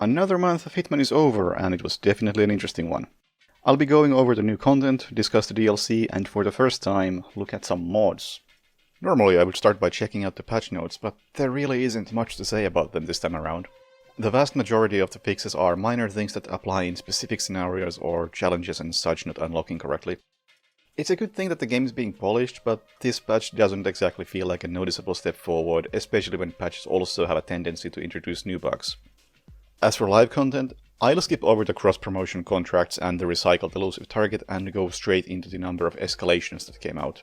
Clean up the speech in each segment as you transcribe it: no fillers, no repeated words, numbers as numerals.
Another month of Hitman is over, and it was definitely an interesting one. I'll be going over the new content, discuss the DLC, and for the first time, look at some mods. Normally I would start by checking out the patch notes, but there really isn't much to say about them this time around. The vast majority of the fixes are minor things that apply in specific scenarios or challenges and such not unlocking correctly. It's a good thing that the game is being polished, but this patch doesn't exactly feel like a noticeable step forward, especially when patches also have a tendency to introduce new bugs. As for live content, I'll skip over the cross-promotion contracts and the recycled elusive target and go straight into the number of escalations that came out.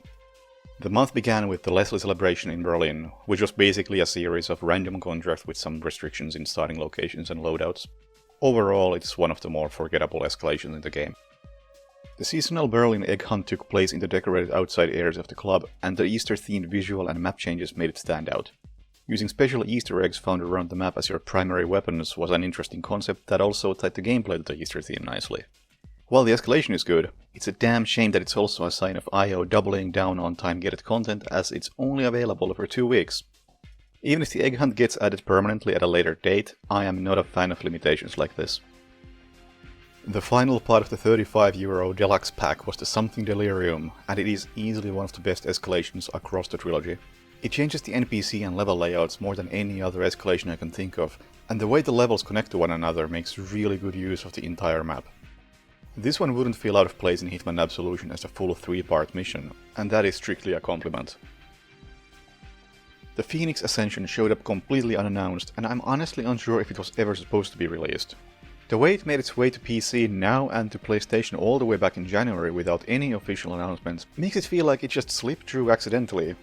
The month began with the Leslie celebration in Berlin, which was basically a series of random contracts with some restrictions in starting locations and loadouts. Overall, it's one of the more forgettable escalations in the game. The seasonal Berlin egg hunt took place in the decorated outside areas of the club, and the Easter-themed visual and map changes made it stand out. Using special Easter eggs found around the map as your primary weapons was an interesting concept that also tied the gameplay to the Easter theme nicely. While the escalation is good, it's a damn shame that it's also a sign of IO doubling down on time-gated content as it's only available for 2 weeks. Even if the egg hunt gets added permanently at a later date, I am not a fan of limitations like this. The final part of the €35 deluxe pack was the Something Delirium, and it is easily one of the best escalations across the trilogy. It changes the NPC and level layouts more than any other escalation I can think of, and the way the levels connect to one another makes really good use of the entire map. This one wouldn't feel out of place in Hitman Absolution as a full 3-part mission, and that is strictly a compliment. The Phoenix Ascension showed up completely unannounced, and I'm honestly unsure if it was ever supposed to be released. The way it made its way to PC now and to PlayStation all the way back in January without any official announcements makes it feel like it just slipped through accidentally.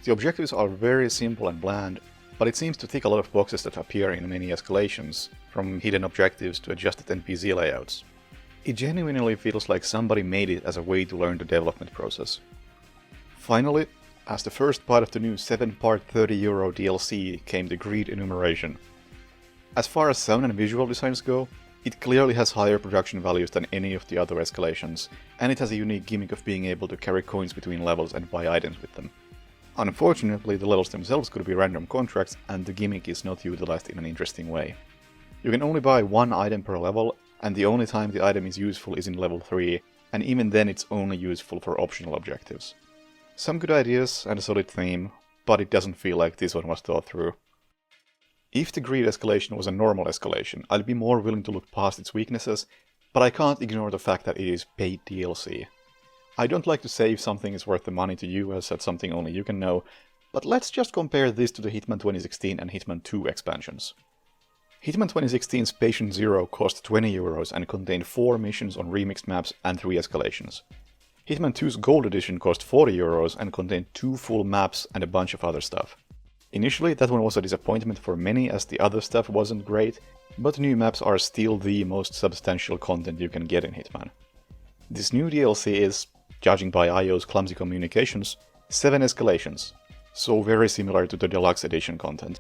The objectives are very simple and bland, but it seems to tick a lot of boxes that appear in many escalations, from hidden objectives to adjusted NPC layouts. It genuinely feels like somebody made it as a way to learn the development process. Finally, as the first part of the new 7-part €30 DLC came the Greed enumeration. As far as sound and visual designs go, it clearly has higher production values than any of the other escalations, and it has a unique gimmick of being able to carry coins between levels and buy items with them. Unfortunately, the levels themselves could be random contracts, and the gimmick is not utilized in an interesting way. You can only buy one item per level, and the only time the item is useful is in level 3, and even then it's only useful for optional objectives. Some good ideas and a solid theme, but it doesn't feel like this one was thought through. If the Greed escalation was a normal escalation, I'd be more willing to look past its weaknesses, but I can't ignore the fact that it is paid DLC. I don't like to say if something is worth the money to you, as that's something only you can know, but let's just compare this to the Hitman 2016 and Hitman 2 expansions. Hitman 2016's Patient Zero cost €20 and contained 4 missions on remixed maps and 3 escalations. Hitman 2's Gold Edition cost €40 and contained 2 full maps and a bunch of other stuff. Initially, that one was a disappointment for many as the other stuff wasn't great, but new maps are still the most substantial content you can get in Hitman. This new DLC is, judging by IO's clumsy communications, 7 escalations, so very similar to the Deluxe Edition content.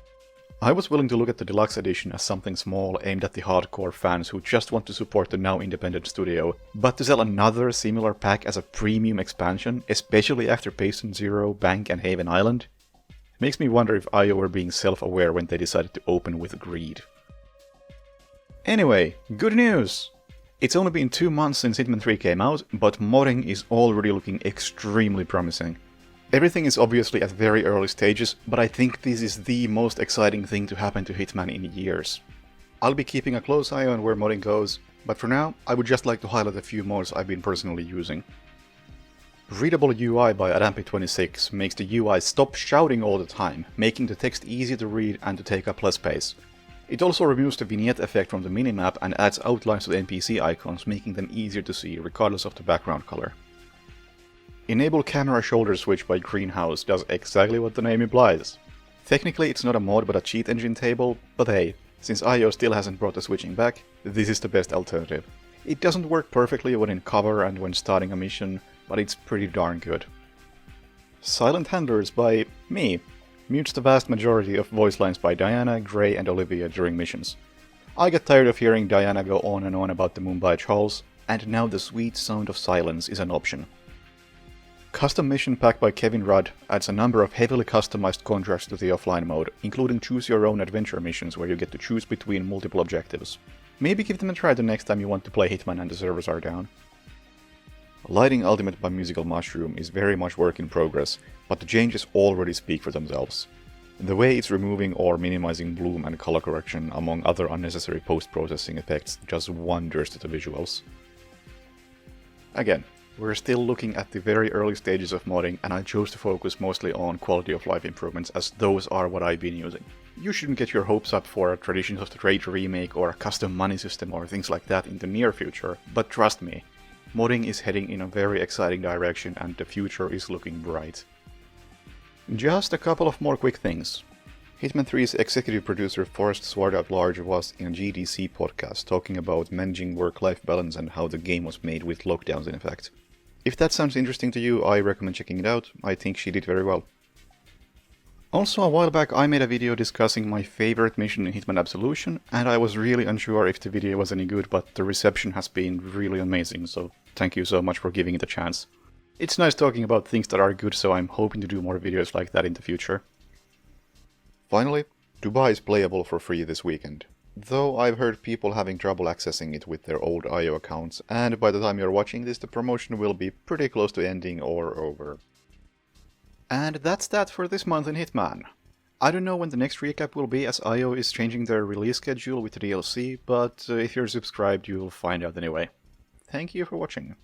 I was willing to look at the Deluxe Edition as something small aimed at the hardcore fans who just want to support the now independent studio, but to sell another similar pack as a premium expansion, especially after Patient Zero, Bank and Haven Island, makes me wonder if IO were being self-aware when they decided to open with Greed. Anyway, good news! It's only been 2 months since Hitman 3 came out, but modding is already looking extremely promising. Everything is obviously at very early stages, but I think this is the most exciting thing to happen to Hitman in years. I'll be keeping a close eye on where modding goes, but for now, I would just like to highlight a few mods I've been personally using. Readable UI by Adampi26 makes the UI stop shouting all the time, making the text easy to read and to take up less space. It also removes the vignette effect from the minimap and adds outlines to the NPC icons, making them easier to see regardless of the background color. Enable Camera Shoulder Switch by Greenhouse does exactly what the name implies. Technically it's not a mod but a cheat engine table, but hey, since IO still hasn't brought the switching back, this is the best alternative. It doesn't work perfectly when in cover and when starting a mission, but it's pretty darn good. Silent Handlers by me mutes the vast majority of voice lines by Diana, Gray and Olivia during missions. I get tired of hearing Diana go on and on about the Mumbai Chals, and now the sweet sound of silence is an option. Custom Mission Pack by Kevin Rudd adds a number of heavily customized contracts to the offline mode, including choose your own adventure missions where you get to choose between multiple objectives. Maybe give them a try the next time you want to play Hitman and the servers are down. Lighting Ultimate by Musical Mushroom is very much work in progress, but the changes already speak for themselves. The way it's removing or minimizing bloom and color correction, among other unnecessary post-processing effects, does wonders to the visuals. Again, we're still looking at the very early stages of modding, and I chose to focus mostly on quality of life improvements, as those are what I've been using. You shouldn't get your hopes up for a Traditions of the Trade remake or a custom money system or things like that in the near future, but trust me, modding is heading in a very exciting direction and the future is looking bright. Just a couple of more quick things. Hitman 3's executive producer Forrest Sword-Out-Large was in a GDC podcast talking about managing work-life balance and how the game was made with lockdowns in effect. If that sounds interesting to you, I recommend checking it out. I think she did very well. Also, a while back I made a video discussing my favorite mission in Hitman Absolution, and I was really unsure if the video was any good, but the reception has been really amazing, so thank you so much for giving it a chance. It's nice talking about things that are good, so I'm hoping to do more videos like that in the future. Finally, Dubai is playable for free this weekend. Though I've heard people having trouble accessing it with their old IO accounts, and by the time you're watching this the promotion will be pretty close to ending or over. And that's that for this month in Hitman. I don't know when the next recap will be, as IO is changing their release schedule with the DLC, but if you're subscribed you'll find out anyway. Thank you for watching.